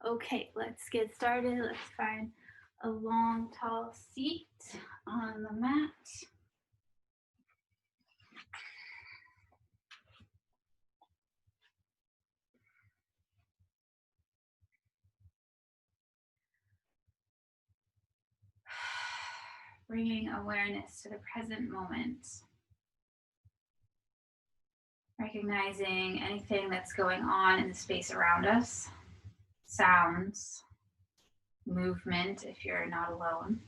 Okay, let's get started. Let's find a long, tall seat on the mat. Bringing awareness to the present moment. Recognizing anything that's going on in the space around us. Sounds, movement if you're not alone.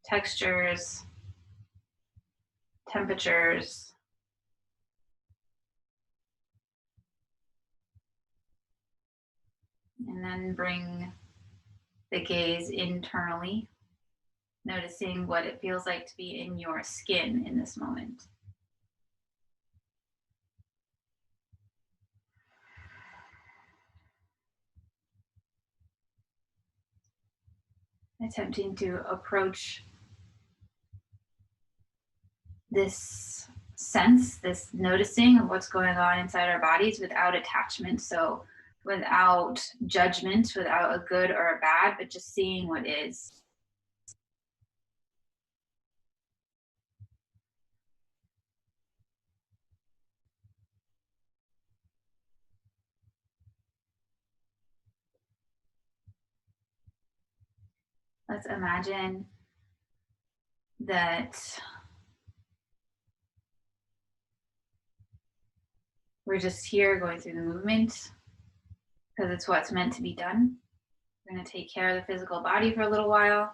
Textures, temperatures. And then bring the gaze internally, noticing what it feels like to be in your skin in this moment. Attempting to approach this sense, this noticing of what's going on inside our bodies without attachment. So without judgment, without a good or a bad, but just seeing what is. Let's imagine that we're just here going through the movement because it's what's meant to be done. We're going to take care of the physical body for a little while,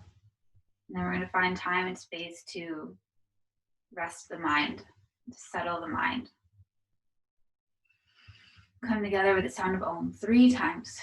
and then we're going to find time and space to rest the mind, to settle the mind. Come together with the sound of Om 3 times.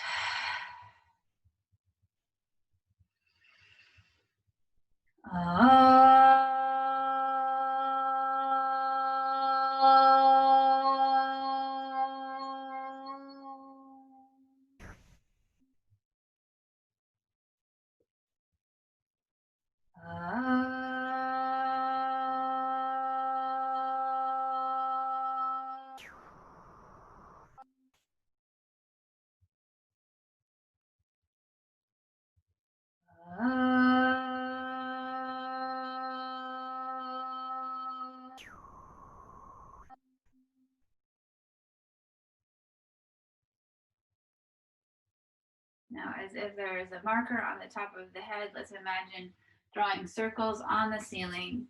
Now, as if there is a marker on the top of the head, let's imagine drawing circles on the ceiling.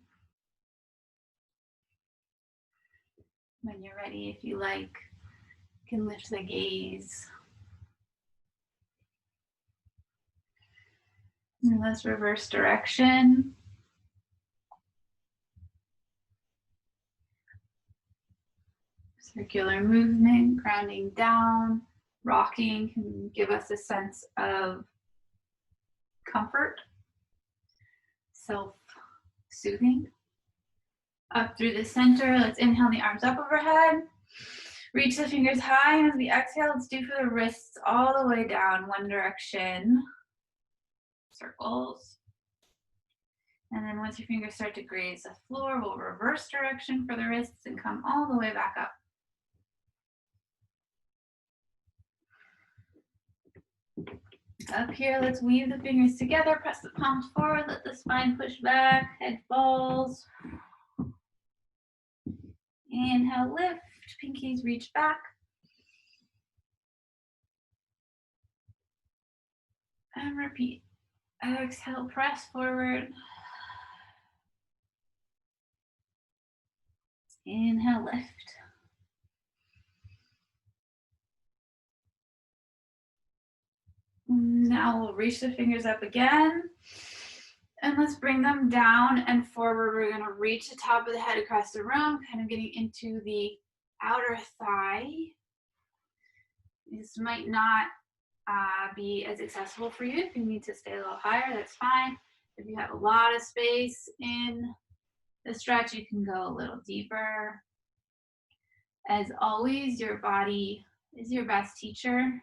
When you're ready, if you like, you can lift the gaze. And let's reverse direction. Circular movement, grounding down, rocking can give us a sense of comfort, self-soothing. Up through the center, let's inhale the arms up overhead. Reach the fingers high, and as we exhale, let's do for the wrists all the way down, one direction. Circles. And then once your fingers start to graze the floor, we'll reverse direction for the wrists and come all the way back up. Up here, let's weave the fingers together, press the palms forward, let the spine push back, head falls. Inhale, lift, pinkies reach back. And repeat. Exhale, press forward. Inhale, lift. Now we'll reach the fingers up again. And let's bring them down and forward. We're going to reach the top of the head across the room, kind of getting into the outer thigh. This might not be as accessible for you. If you need to stay a little higher, that's fine. If you have a lot of space in the stretch, you can go a little deeper. As always, your body is your best teacher.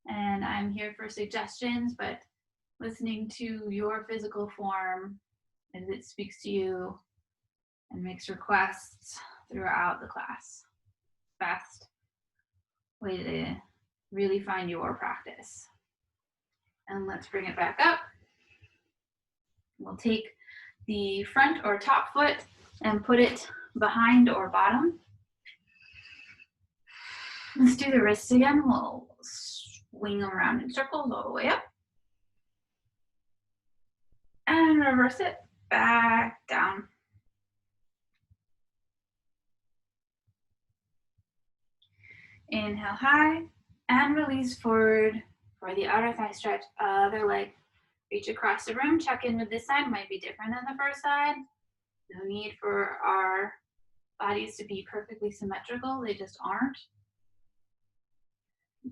And I'm here for suggestions, but listening to your physical form as it speaks to you and makes requests throughout the class. Best. way to really find your practice. And let's bring it back up. We'll take the front or top foot and put it behind or bottom. Let's do the wrists again. We'll swing them around in circles all the way up. And reverse it back down. Inhale high and release forward for the outer thigh stretch. Other leg. Reach across the room. Check in with this side. Might be different than the first side. No need for our bodies to be perfectly symmetrical. They just aren't.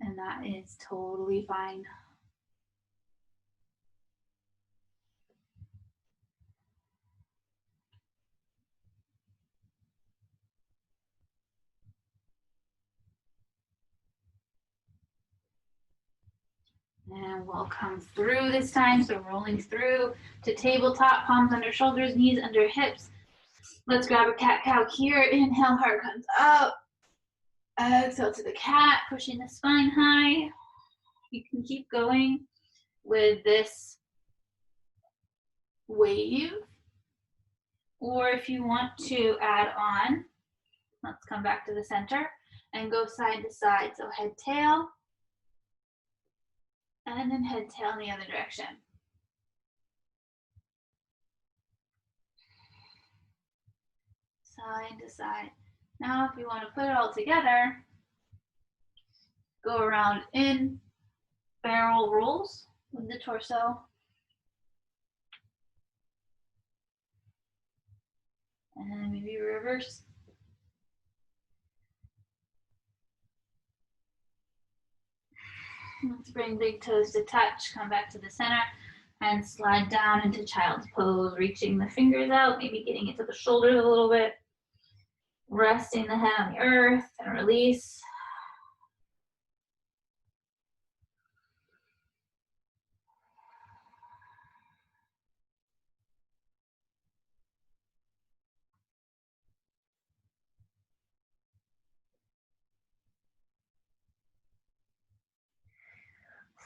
And that is totally fine. And we'll come through this time. So rolling through to tabletop, palms under shoulders, knees under hips. Let's grab a cat-cow here. Inhale, heart comes up. Exhale to the cat, pushing the spine high. You can keep going with this wave. Or if you want to add on, let's come back to the center and go side to side. So head, tail, and then head, tail in the other direction. Side to side. Now, if you want to put it all together, go around in barrel rolls with the torso. And then maybe reverse. Let's bring big toes to touch, come back to the center, and slide down into child's pose, reaching the fingers out, maybe getting into the shoulders a little bit. Resting the head on the earth and release.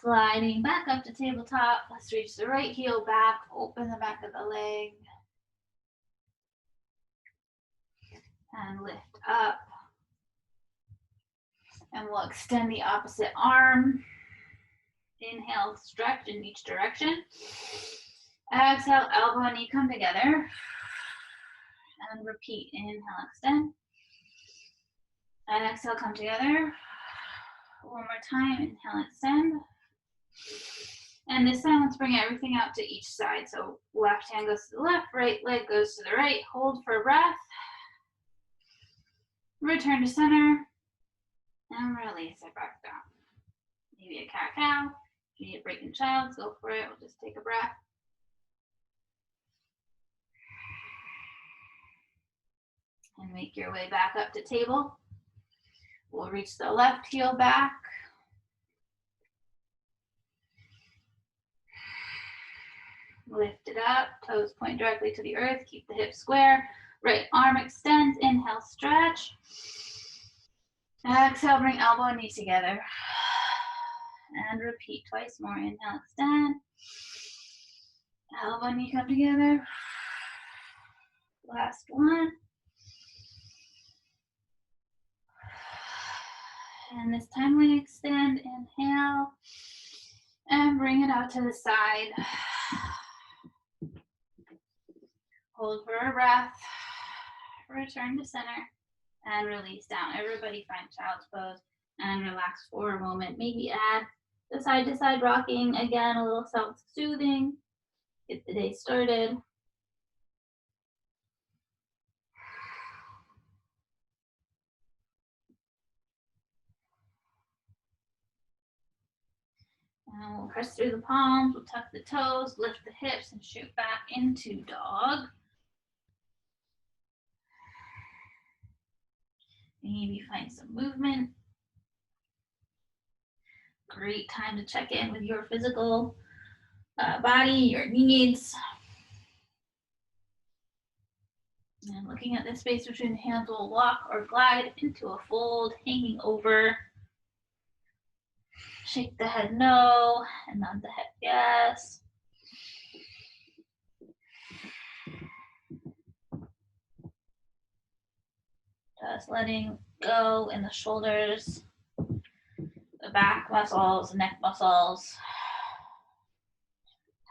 Sliding back up to tabletop. Let's reach the right heel back, open the back of the leg. And lift up. And we'll extend the opposite arm. Inhale, stretch in each direction. Exhale, elbow and knee come together. And repeat. Inhale, extend. And exhale, come together. One more time. Inhale, extend. And this time, let's bring everything out to each side. So left hand goes to the left, right leg goes to the right. Hold for a breath. Return to center. And release it back down. Maybe a cat-cow. If you need a break in child's, go for it. We'll just take a breath. And make your way back up to table. We'll reach the left heel back. Lift it up, toes point directly to the earth, keep the hips square. Right arm extends, inhale, stretch. Exhale, bring elbow and knee together. And repeat twice more. Inhale, extend. Elbow and knee come together. Last one. And this time we extend, inhale, and bring it out to the side. Hold for a breath, return to center, and release down. Everybody find child's pose and relax for a moment. Maybe add the side to side rocking, again, a little self-soothing. Get the day started. And we'll press through the palms, we'll tuck the toes, lift the hips, and shoot back into dog. Maybe find some movement. Great time to check in with your physical body, your needs. And looking at the space between the hands, we'll walk or glide into a fold, hanging over. Shake the head no, and nod the head yes. Just letting go in the shoulders, the back muscles, neck muscles.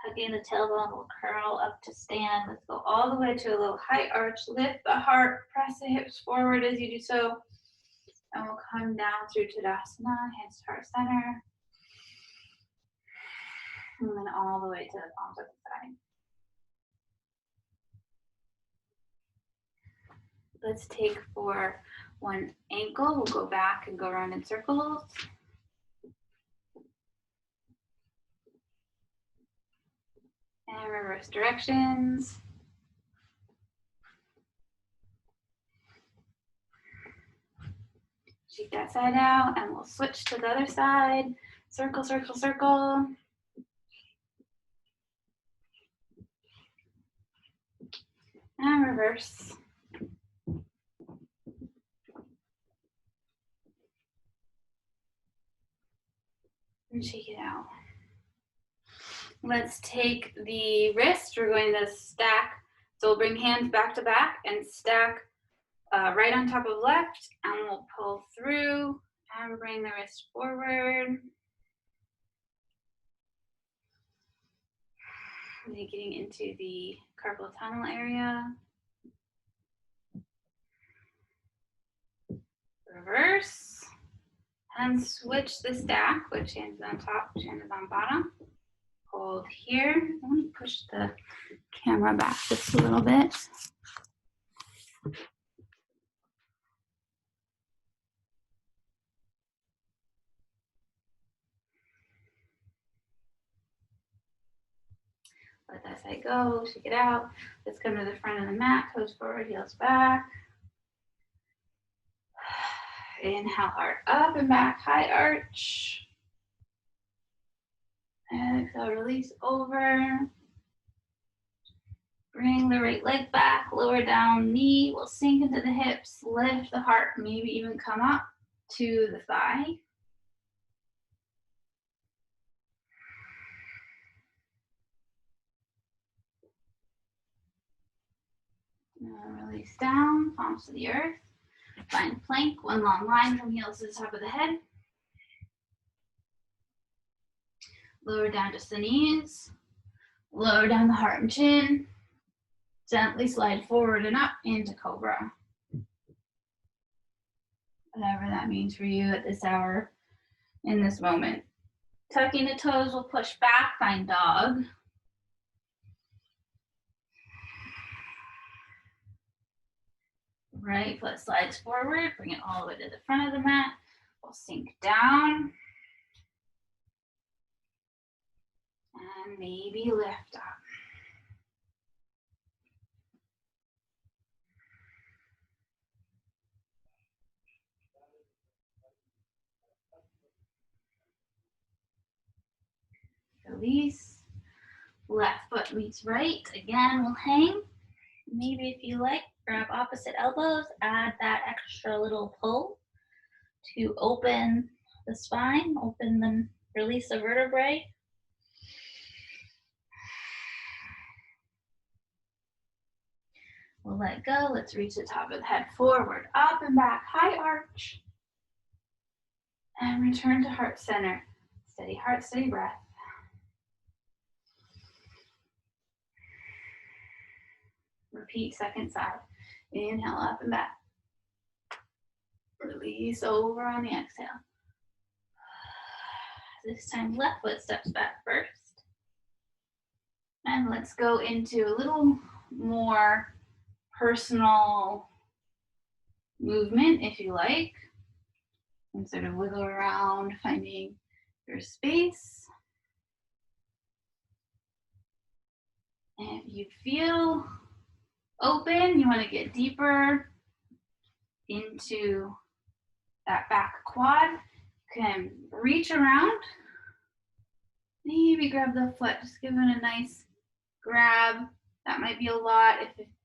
Tucking the tailbone will curl up to stand. Let's go all the way to a little high arch. Lift the heart, press the hips forward as you do so. And we'll come down through Tadasana, hands to heart center. And then all the way to the palms of the side. Let's take for one ankle. We'll go back and go around in circles. And reverse directions. Shake that side out and we'll switch to the other side. Circle, circle, circle. And reverse. And shake it out. Let's take the wrist. We're going to stack. So we'll bring hands back to back and stack right on top of left. And we'll pull through and bring the wrist forward. Really getting into the carpal tunnel area. Reverse. And switch the stack, which hand is on top, which hand is on bottom. Hold here. Let me push the camera back just a little bit. Let that side go, shake it out. Let's come to the front of the mat, toes forward, heels back. Inhale, heart up and back, high arch. Exhale, release over. Bring the right leg back, lower down knee will sink into the hips, lift the heart, maybe even come up to the thigh. Release down, palms to the earth. Find plank, one long line from heels to the top of the head. Lower down just the knees. Lower down the heart and chin. Gently slide forward and up into cobra. Whatever that means for you at this hour, in this moment. Tucking the toes, we'll push back, find dog. Right foot slides forward, bring it all the way to the front of the mat. We'll sink down. And maybe lift up. Release. Left foot meets right. Again, we'll hang. Maybe if you like, grab opposite elbows, add that extra little pull to open the spine, open the release the vertebrae. We'll let go. Let's reach the top of the head forward, up and back, high arch. And return to heart center. Steady heart, steady breath. Repeat second side. Inhale up and back. Release over on the exhale. This time left foot steps back first. And let's go into a little more personal movement if you like. And sort of wiggle around, finding your space. And if you feel open, you want to get deeper into that back quad, you can reach around, maybe grab the foot, just give it a nice grab. That might be a lot.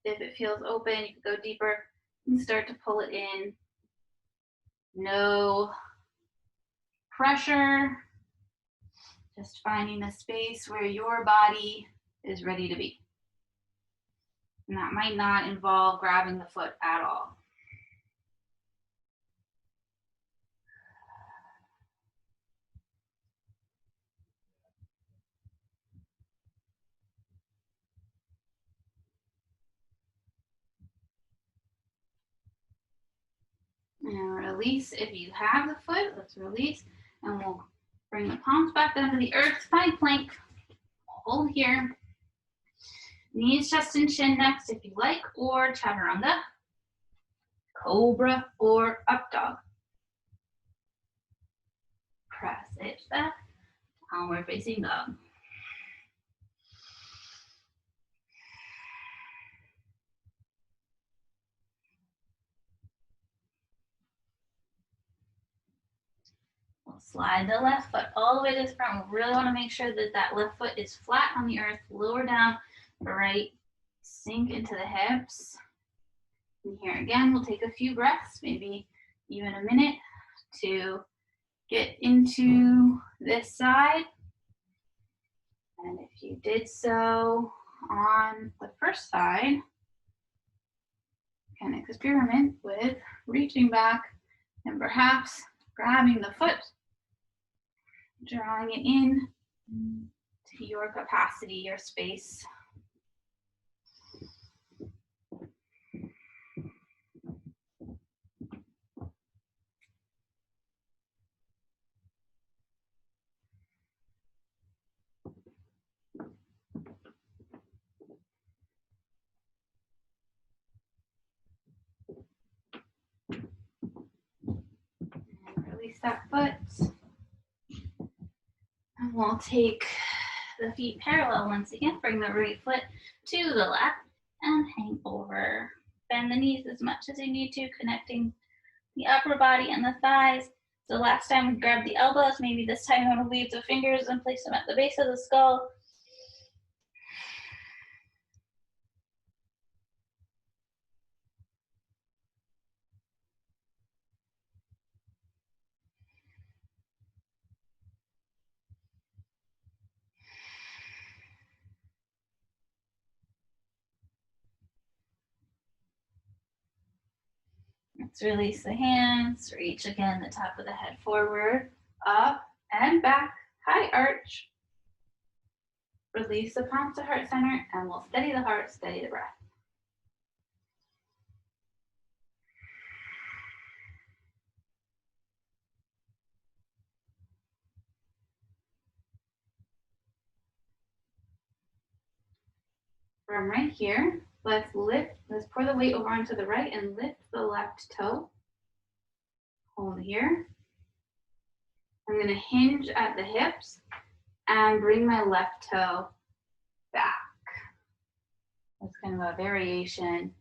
If it feels open, you can go deeper and start to pull it in. No pressure. Just finding a space where your body is ready to be. And that might not involve grabbing the foot at all. And release if you have the foot. Let's release. And we'll bring the palms back down to the earth. Find plank. Hold here. Knees, chest, and chin next if you like, or chaturanga, cobra, or up dog. Press it back, downward facing dog. We'll slide the left foot all the way to the front. We really want to make sure that that left foot is flat on the earth, lower down, the right, sink into the hips. And here again, we'll take a few breaths, maybe even a minute to get into this side. And if you did so on the first side, you can experiment with reaching back and perhaps grabbing the foot, drawing it in to your capacity, your space. Release that foot. And we'll take the feet parallel once again. Bring the right foot to the left and hang over. Bend the knees as much as you need to, connecting the upper body and the thighs. So last time we grabbed the elbows, maybe this time I'm going to leave the fingers and place them at the base of the skull. Let's release the hands, reach again the top of the head forward, up and back, high arch. Release the palms to heart center and we'll steady the heart, steady the breath. From right here, let's pour the weight over onto the right and lift the left toe. Hold here. I'm going to hinge at the hips and bring my left toe back. That's kind of a variation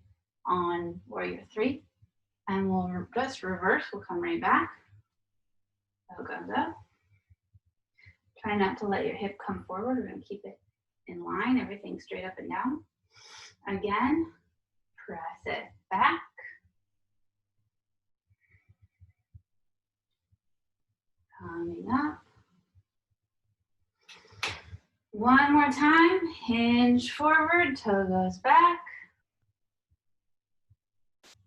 on warrior 3. And we'll just reverse, we'll come right back. Toe goes up. Try not to let your hip come forward. We're going to keep it in line, everything straight up and down. Again, press it back. Coming up. One more time, hinge forward, toe goes back.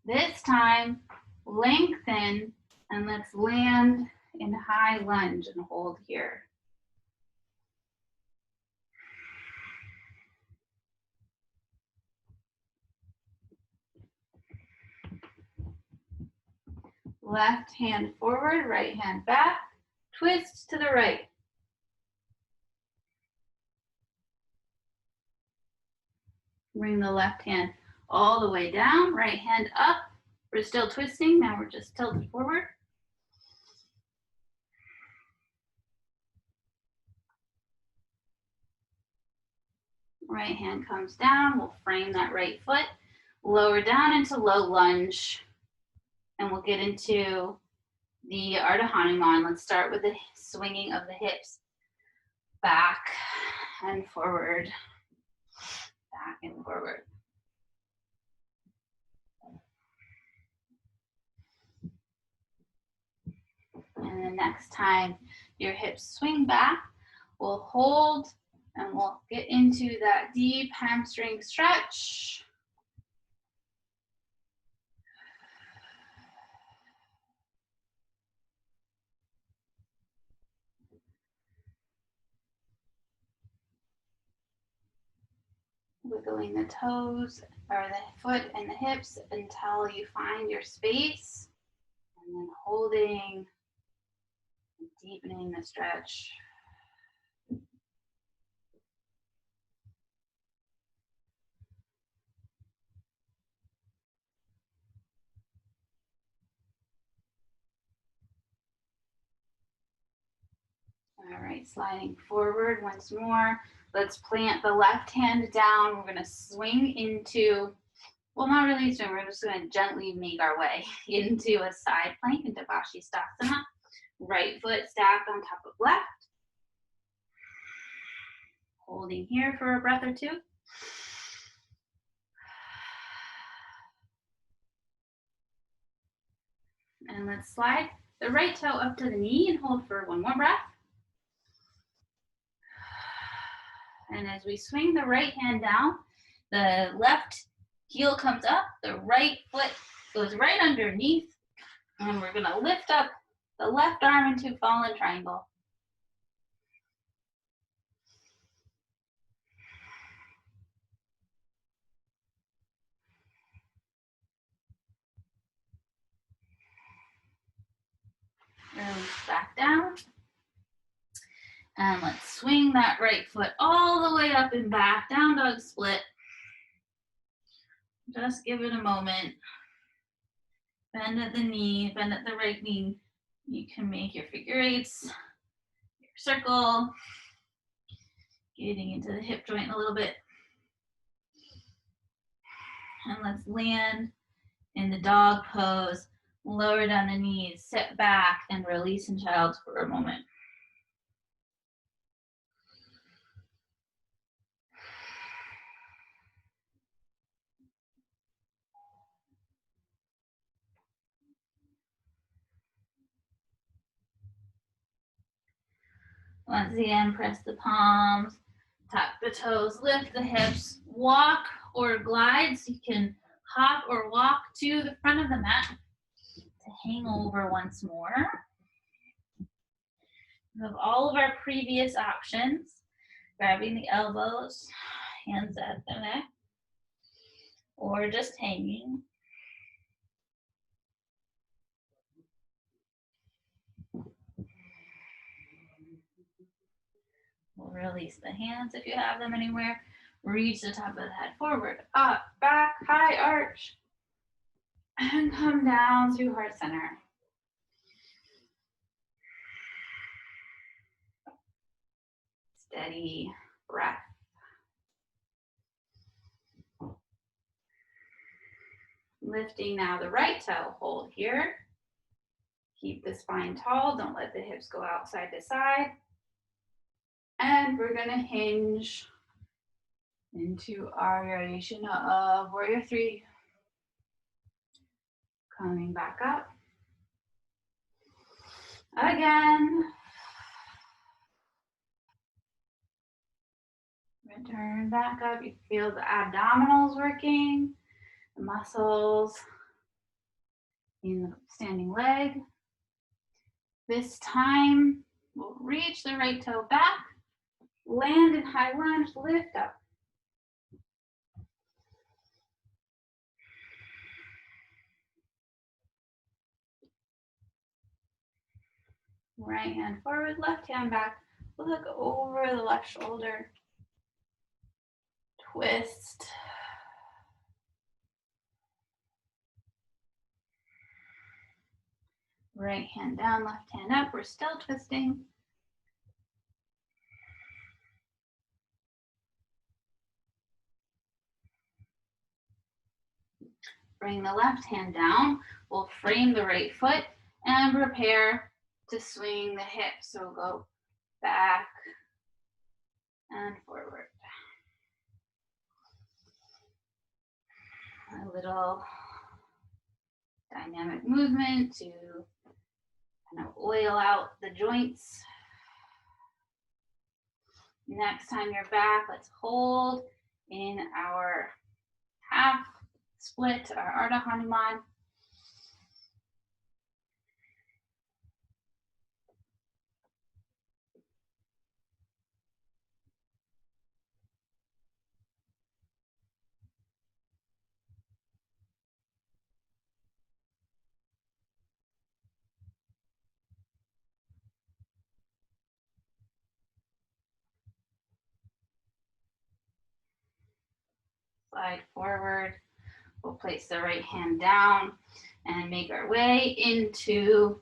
This time, lengthen and let's land in high lunge and hold here. Left hand forward, right hand back, twist to the right. Bring the left hand all the way down, right hand up. We're still twisting, now we're just tilted forward. Right hand comes down, we'll frame that right foot, lower down into low lunge. And we'll get into the Ardha Hanuman. Let's start with the swinging of the hips. Back and forward. Back and forward. And then next time your hips swing back, we'll hold and we'll get into that deep hamstring stretch. Wiggling the toes or the foot and the hips until you find your space, and then holding and deepening the stretch. All right, sliding forward once more. Let's plant the left hand down. We're going to swing into, well, not really swing, we're just going to gently make our way into a side plank, into Vashisthasana. Right foot stacked on top of left. Holding here for a breath or two. And let's slide the right toe up to the knee and hold for one more breath. And as we swing the right hand down, the left heel comes up, the right foot goes right underneath, and we're gonna lift up the left arm into fallen triangle. Release back down. And let's swing that right foot all the way up and back, down dog split. Just give it a moment. Bend at the knee, bend at the right knee. You can make your figure eights, your circle, getting into the hip joint a little bit. And let's land in the dog pose. Lower down the knees, sit back, and release in child's for a moment. Once again, press the palms, tuck the toes, lift the hips, walk or glide. So you can hop or walk to the front of the mat to hang over once more. We have all of our previous options, grabbing the elbows, hands at the neck, or just hanging. We'll release the hands if you have them anywhere. Reach the top of the head forward, up, back, high arch, and come down to heart center. Steady breath. Lifting now the right toe, hold here. Keep the spine tall, don't let the hips go out side to side. And we're gonna hinge into our variation of Warrior 3. Coming back up. Again. Return back up. You feel the abdominals working, the muscles in the standing leg. This time, we'll reach the right toe back, land in high lunge, lift up. Right hand forward, left hand back. Look over the left shoulder. Twist. Right hand down, left hand up. We're still twisting. Bring the left hand down. We'll frame the right foot and prepare to swing the hips. So go back and forward. A little dynamic movement to kind of oil out the joints. Next time you're back, let's hold in our half split, our Ardha Hanuman. Slide forward. We'll place the right hand down and make our way into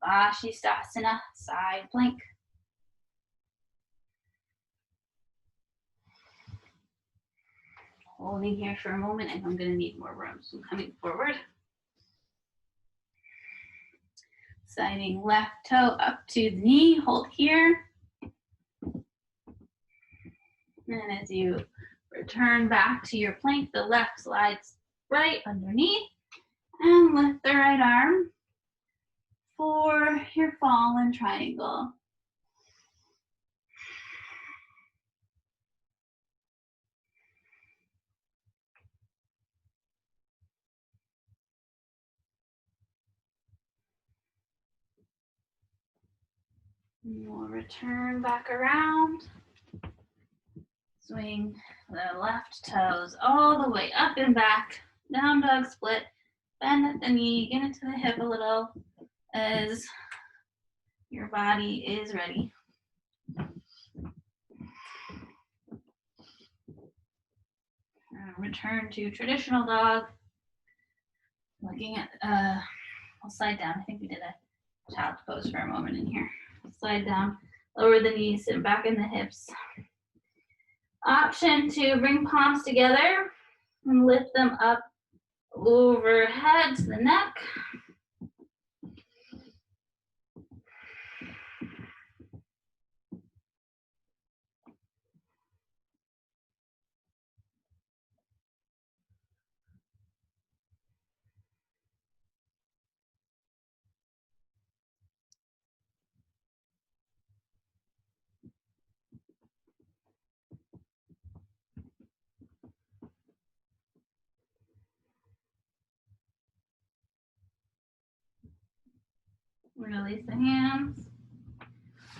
Vashisthasana, side plank. Holding here for a moment, and I'm going to need more room, so I'm coming forward. Sliding left toe up to the knee, hold here. And as you return back to your plank, the left slides right underneath, and lift the right arm for your fallen triangle. And we'll return back around. Swing the left toes all the way up and back. Down dog split. Bend at the knee, get into the hip a little as your body is ready. Return to traditional dog. Looking at, I'll slide down. I think we did a child's pose for a moment in here. Slide down, lower the knees, and back in the hips. Option to bring palms together and lift them up overhead to the neck. Release the hands.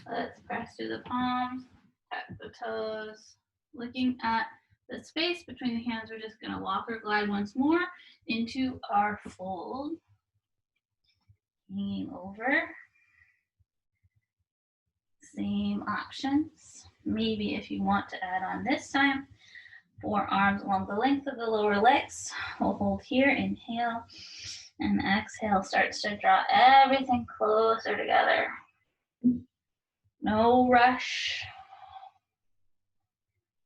Let's press through the palms, tap the toes. Looking at the space between the hands, we're just gonna walk or glide once more into our fold. Hanging over. Same options. Maybe if you want to add on this time, forearms along the length of the lower legs. We'll hold here, inhale, and exhale starts to draw everything closer together. No rush,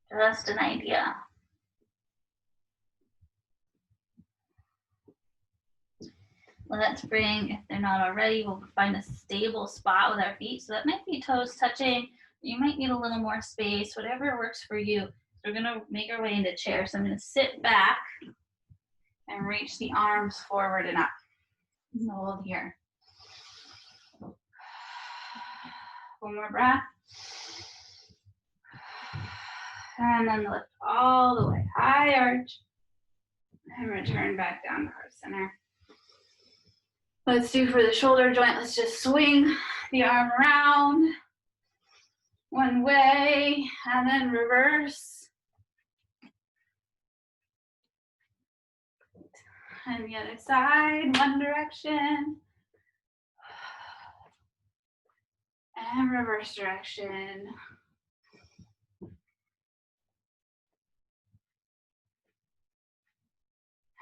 just an idea. Let's bring, if they're not already, we'll find a stable spot with our feet. So that might be toes touching. You might need a little more space, whatever works for you. So we're gonna make our way into chair. So I'm gonna sit back and reach the arms forward and up. Hold here. One more breath. And then lift all the way, high arch. And return back down to heart center. Let's do for the shoulder joint, let's just swing the arm around one way and then reverse. And the other side, one direction. And reverse direction.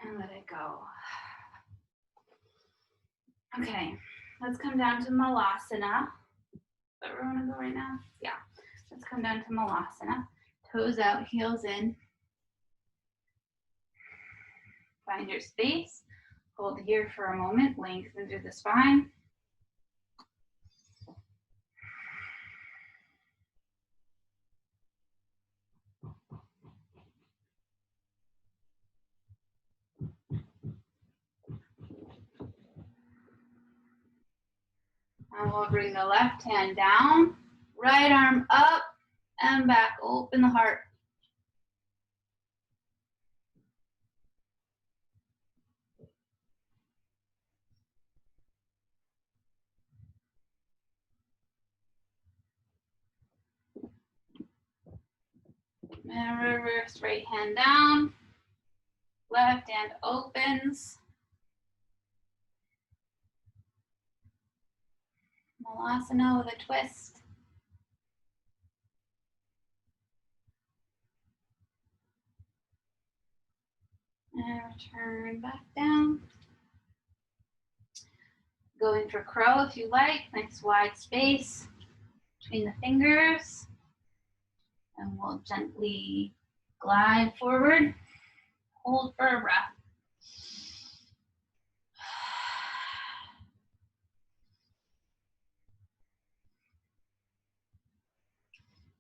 And let it go. Okay, let's come down to Malasana. Is that where we want to go right now? Yeah, let's come down to Malasana. Toes out, heels in. Find your space. Hold here for a moment, lengthen through the spine. And we'll bring the left hand down, right arm up and back. Open the heart. And reverse right hand down. Left hand opens. Malasana with a twist. And return back down. Going for crow if you like. Nice wide space between the fingers. And we'll gently glide forward. Hold for a breath.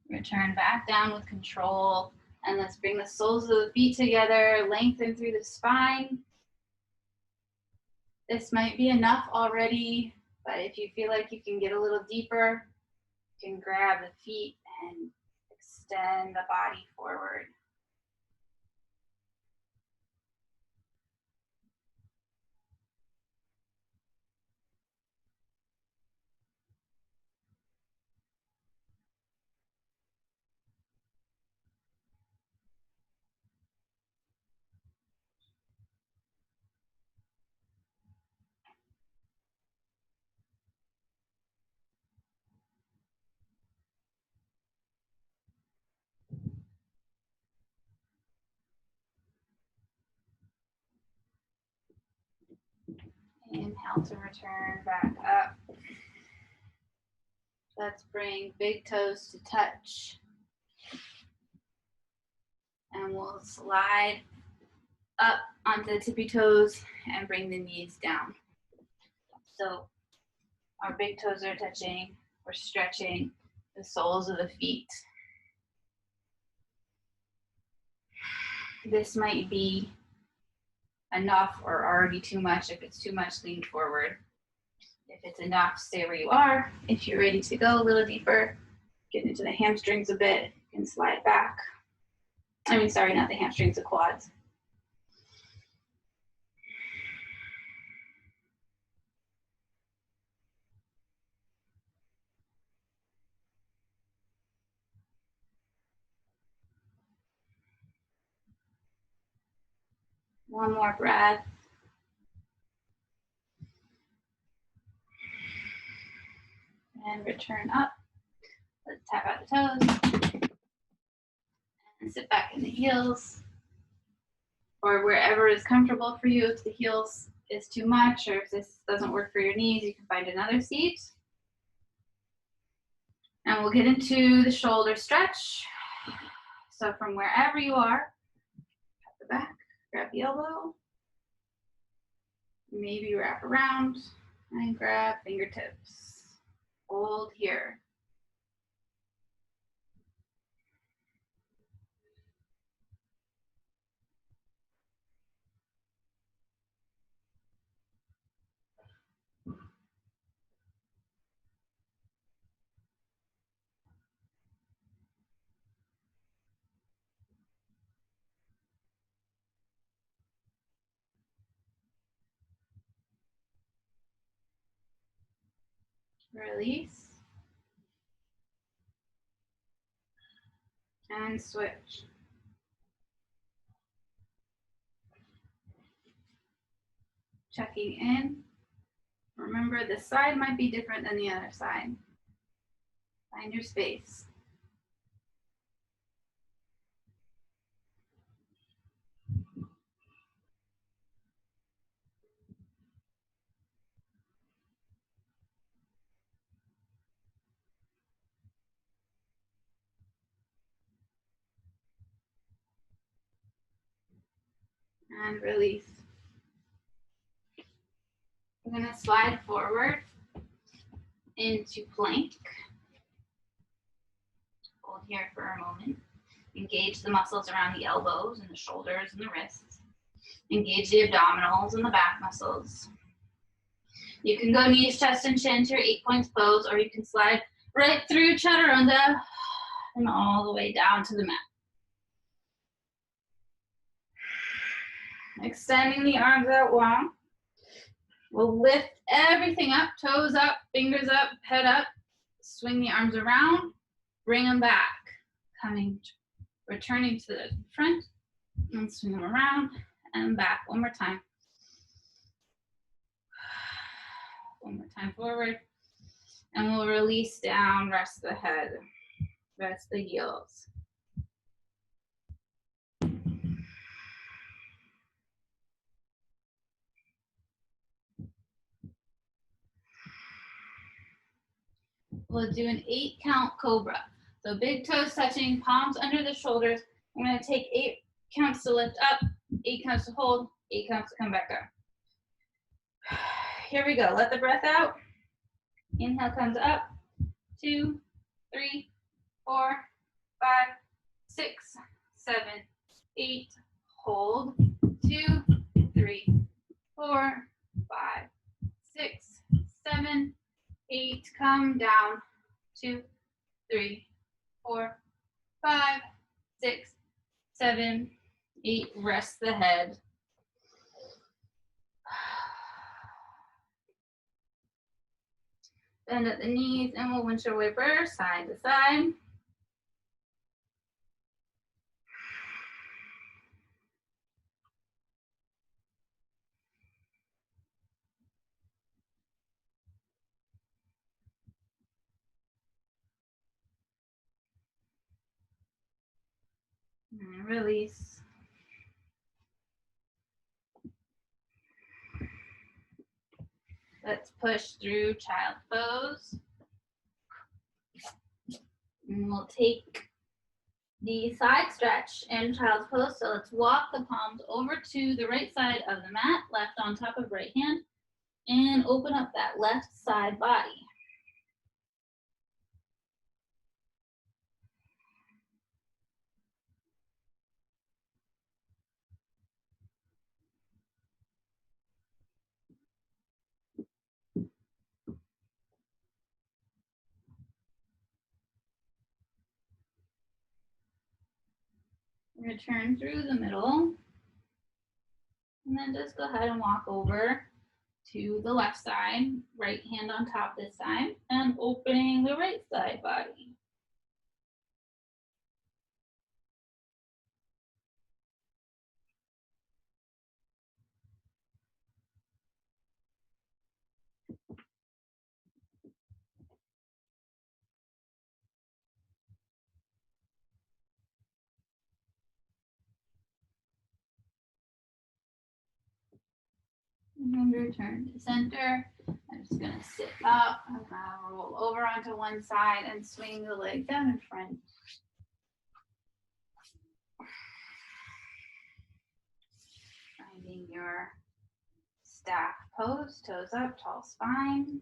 Return back down with control. And let's bring the soles of the feet together. Lengthen through the spine. This might be enough already, but if you feel like you can get a little deeper, you can grab the feet and extend the body forward. Inhale to return back up. Let's bring big toes to touch. And we'll slide up onto the tippy toes and bring the knees down. So our big toes are touching. We're stretching the soles of the feet. This might be enough or already too much. If it's too much, lean forward. If it's enough, stay where you are. If you're ready to go a little deeper, get into the hamstrings a bit, you can slide back. Sorry, not the hamstrings, the quads. One more breath. And return up. Let's tap out the toes. And sit back in the heels. Or wherever is comfortable for you. If the heels is too much or if this doesn't work for your knees, you can find another seat. And we'll get into the shoulder stretch. So from wherever you are, at the back, grab the elbow. Maybe wrap around and grab fingertips. Hold here. Release. And switch. Checking in. Remember, this side might be different than the other side. Find your space. And release. We're going to slide forward into plank. Hold here for a moment. Engage the muscles around the elbows and the shoulders and the wrists. Engage the abdominals and the back muscles. You can go knees, chest, and chin to your 8 points pose, or you can slide right through chaturanga and all the way down to the mat. Extending the arms out long. We'll lift everything up, toes up, fingers up, head up. Swing the arms around, bring them back. Returning to the front, and swing them around and back. One more time. One more time forward. And we'll release down, rest the head, rest the heels. We'll do an 8 count cobra. So big toes touching, palms under the shoulders. I'm gonna take 8 counts to lift up, 8 counts to hold, 8 counts to come back up. Here we go, let the breath out. Inhale comes up, 2, 3, 4, 5, 6, 7, 8, hold, 2, 3, 4, 5, 6, 7, 8, come down, 2, 3, 4, 5, 6, 7, 8, rest the head. Bend at the knees and we'll windshield wiper side to side. And release. Let's push through child's pose. And we'll take the side stretch in child's pose. So let's walk the palms over to the right side of the mat, left on top of right hand, and open up that left side body. Return through the middle. And then just go ahead and walk over to the left side, right hand on top this time, and opening the right side body. And return to center. I'm just gonna sit up. I'm gonna roll over onto one side and swing the leg down in front. Finding your staff pose, toes up, tall spine.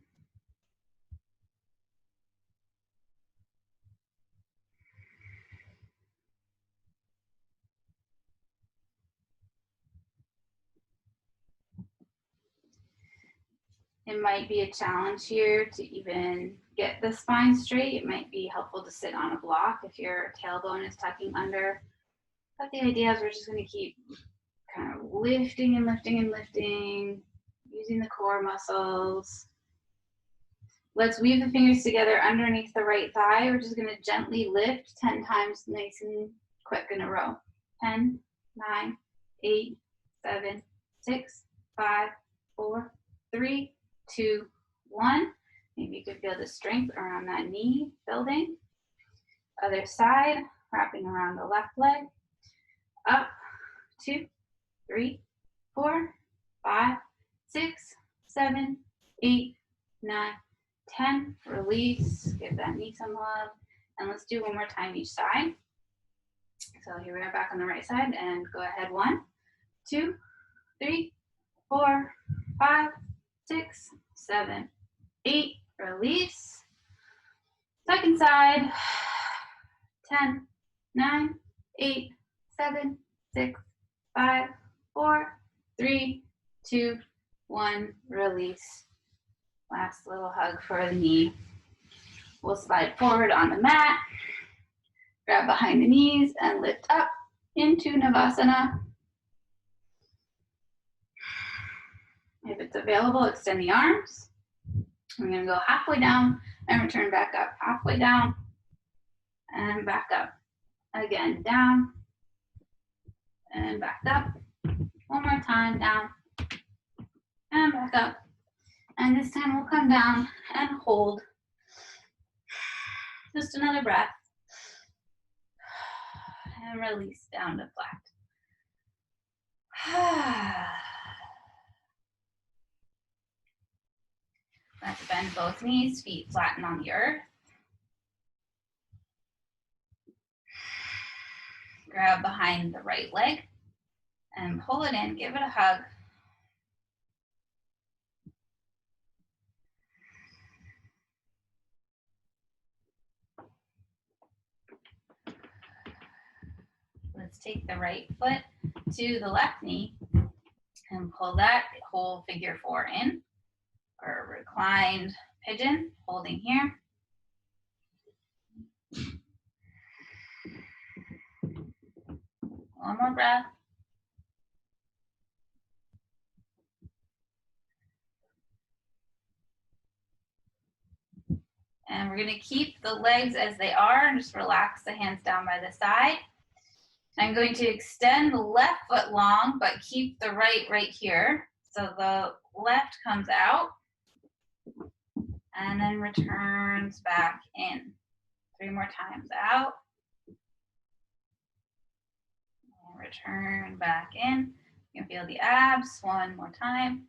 It might be a challenge here to even get the spine straight. It might be helpful to sit on a block if your tailbone is tucking under. But the idea is we're just going to keep kind of lifting and lifting and lifting, using the core muscles. Let's weave the fingers together underneath the right thigh. We're just going to gently lift 10 times, nice and quick in a row. 10, 9, 8, 7, 6, 5, 4, 3, 2, 1. Maybe you could feel the strength around that knee building. Other side, wrapping around the left leg. Up, 2, 3, 4, 5, 6, 7, 8, 9, 10. Release, give that knee some love. And let's do one more time each side. So here we are back on the right side, and go ahead. 1, 2, 3, 4, 5, 6, 7, 8. Release. Second side. 10, 9, 8, 7, 6, 5, 4, 3, 2, 1. Release. Last little hug for the knee. We'll slide forward on the mat, grab behind the knees and lift up into Navasana. If it's available, extend the arms. We're gonna go halfway down and return back up. Halfway down and back up. Again, down and back up. One more time, down and back up. And this time we'll come down and hold. Just another breath. And release down to flat. Let's bend both knees, feet flatten on the earth. Grab behind the right leg and pull it in, give it a hug. Let's take the right foot to the left knee and pull that whole figure four in, or reclined pigeon, holding here. One more breath. And we're gonna keep the legs as they are and just relax the hands down by the side. I'm going to extend the left foot long, but keep the right here. So the left comes out and then returns back in. 3 more times out. And return back in. You can feel the abs. 1 more time.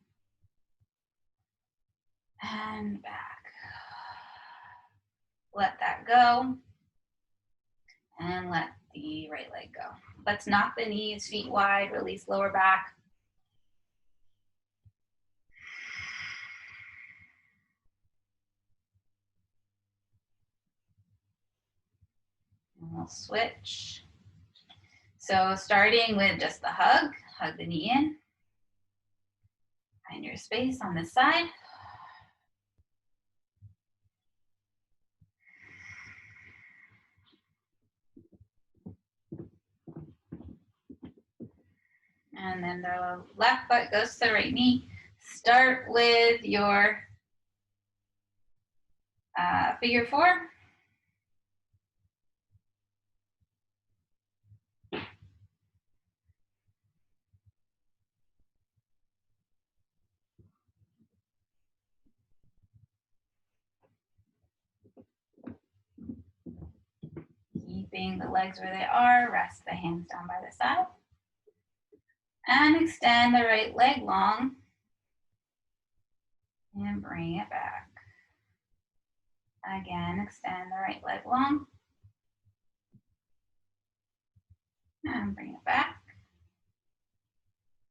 And back. Let that go. And let the right leg go. Let's knock the knees, feet wide, release lower back. And we'll switch. So starting with just the hug the knee in. Find your space on this side. And then the left foot goes to the right knee. Start with your figure four. Keeping the legs where they are, rest the hands down by the side. And extend the right leg long. And bring it back. Again, extend the right leg long. And bring it back.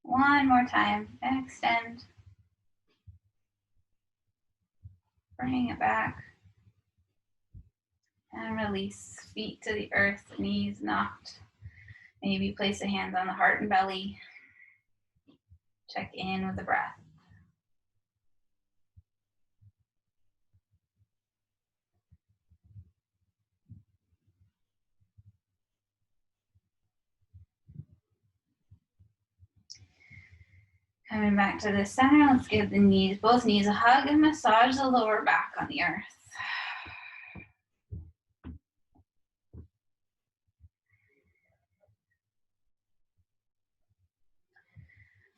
1 more time, and extend. Bring it back. And release, feet to the earth, knees knocked. Maybe place a hand on the heart and belly. Check in with the breath. Coming back to the center, let's give the knees, both knees a hug and massage the lower back on the earth.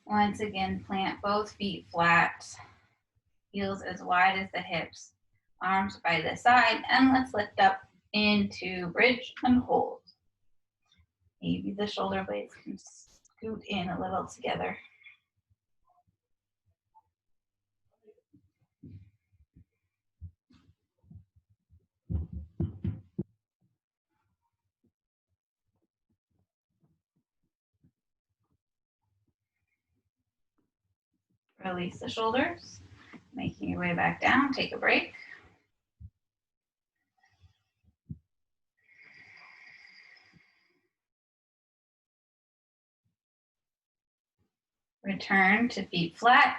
Once again, plant both feet flat, heels as wide as the hips, arms by the side, and let's lift up into bridge and hold. Maybe the shoulder blades can scoot in a little together. Release the shoulders, making your way back down, take a break. Return to feet flat.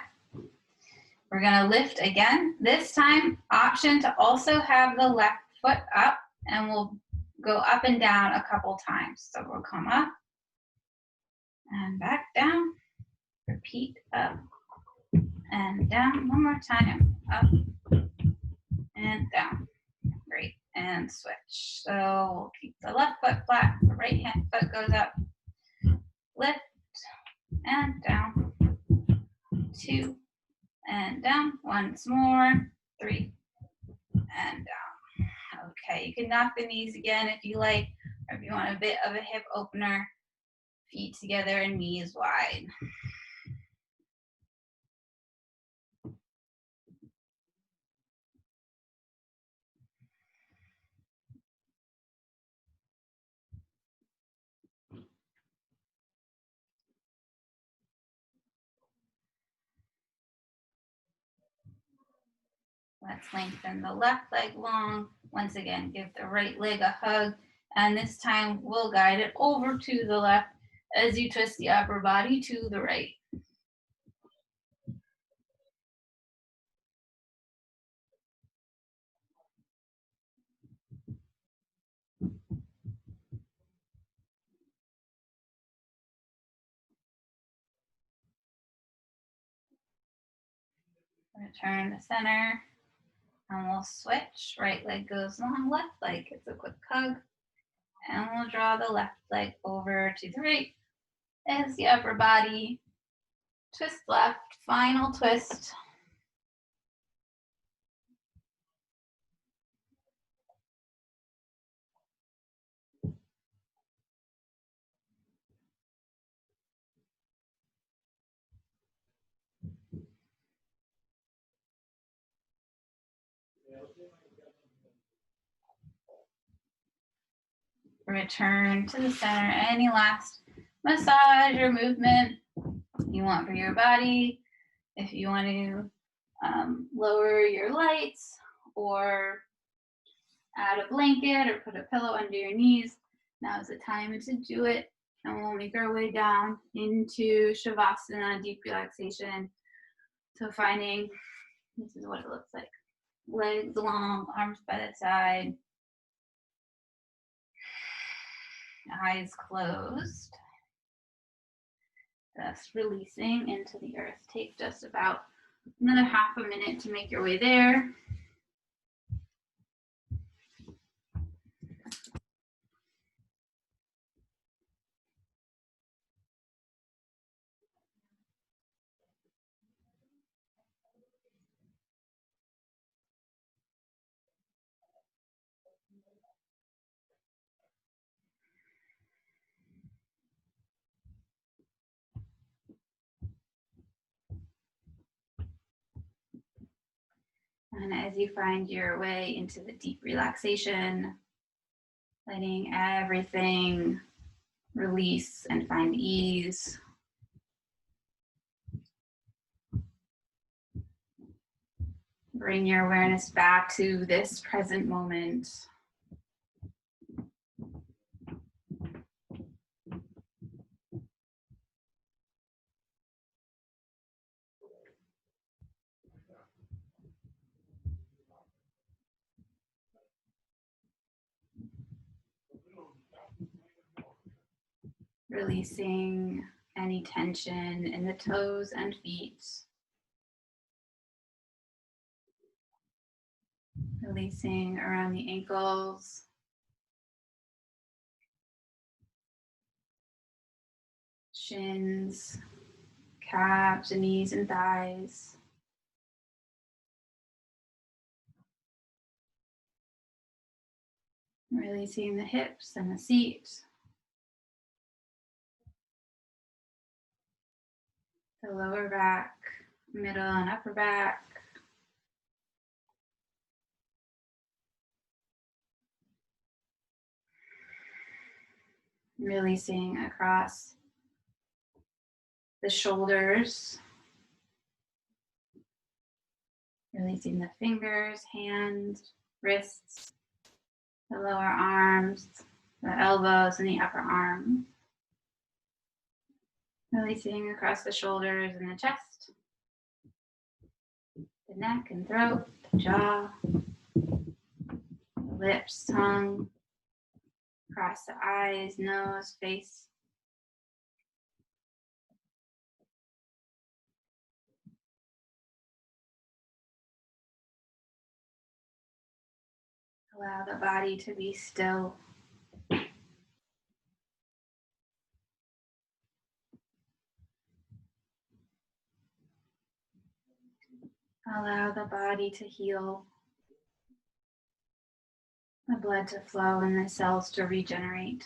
We're gonna lift again. This time, option to also have the left foot up, and we'll go up and down a couple times. So we'll come up and back down. Repeat up and down. One more time. Up and down. Great. And switch. So we'll keep the left foot flat. The right hand foot goes up. Lift and down. 2 and down. Once more. 3 and down. Okay, you can knock the knees again if you like, or if you want a bit of a hip opener. Feet together and knees wide. Let's lengthen the left leg long. Once again, give the right leg a hug. And this time we'll guide it over to the left as you twist the upper body to the right. Return to center. And we'll switch. Right leg goes long, left leg gets a quick hug. And we'll draw the left leg over to the right as the upper body. Twist left, final twist. Return to the center. Any last massage or movement you want for your body. If you want to lower your lights or add a blanket or put a pillow under your knees, now is the time to do it. And we'll make our way down into Shavasana, deep relaxation. So finding, this is what it looks like. Legs long, arms by the side. Eyes closed. Just releasing into the earth. Take just about another half a minute to make your way there. And as you find your way into the deep relaxation, letting everything release and find ease. Bring your awareness back to this present moment. Releasing any tension in the toes and feet. Releasing around the ankles. Shins, calves, and knees and thighs. Releasing the hips and the seat. The lower back, middle and upper back. Releasing across the shoulders. Releasing the fingers, hands, wrists, the lower arms, the elbows, and the upper arms. Releasing across the shoulders and the chest. the neck and throat, the jaw, the lips, tongue, across the eyes, nose, face. Allow the body to be still. Allow the body to heal, the blood to flow, and the cells to regenerate.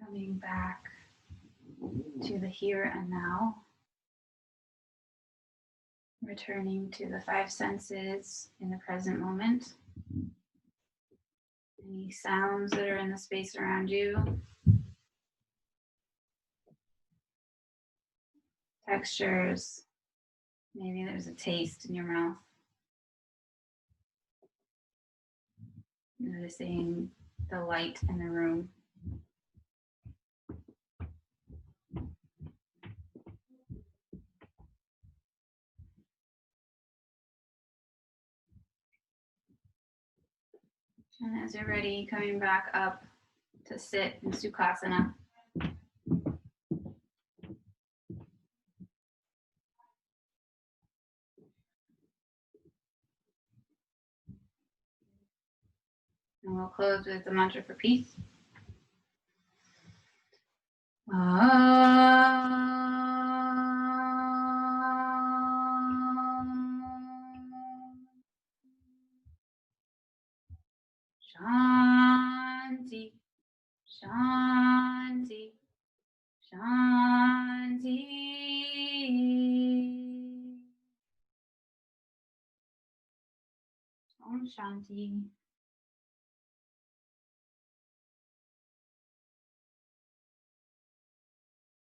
Coming back to the here and now. Returning to the five senses in the present moment. Any sounds that are in the space around you. Textures. Maybe there's a taste in your mouth. Noticing the light in the room. And as you're ready, coming back up to sit in Sukhasana. And we'll close with the mantra for peace. Shanti, Shanti, Shanti. Om Shanti.